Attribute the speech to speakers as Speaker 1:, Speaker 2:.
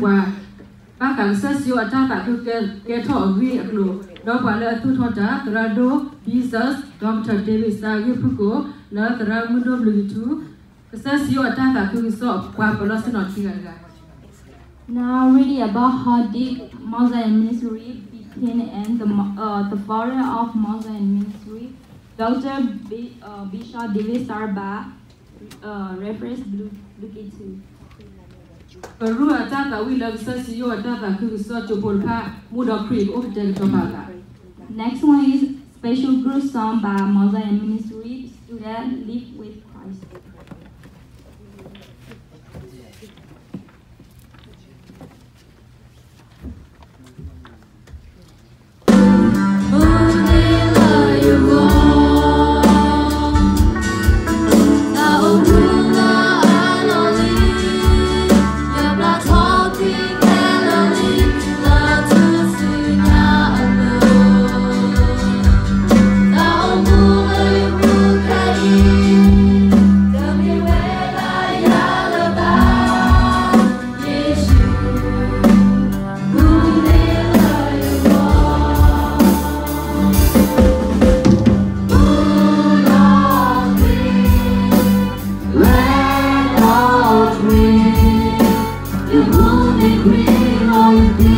Speaker 1: qua ba càng sát siêu ta cả cứ cái thọ vi luôn đó qua là thu thọ ta rado Jesus Dr. David Sagi Puko là ra mundo bluetooth cái sát siêu ta cả cứ so qua kalau senot kia.
Speaker 2: Now really about how deep Mosaic ministry became and the founder of Mosaic ministry, Dr. Bishop David Sarba, reference Luke 2.
Speaker 1: Perua ta ka wi lag sa siyo ta ka ku so chopol pha mudo creek of the tobaga.
Speaker 2: Next one is special group song by Mosaic ministry student Live with Christ.
Speaker 3: You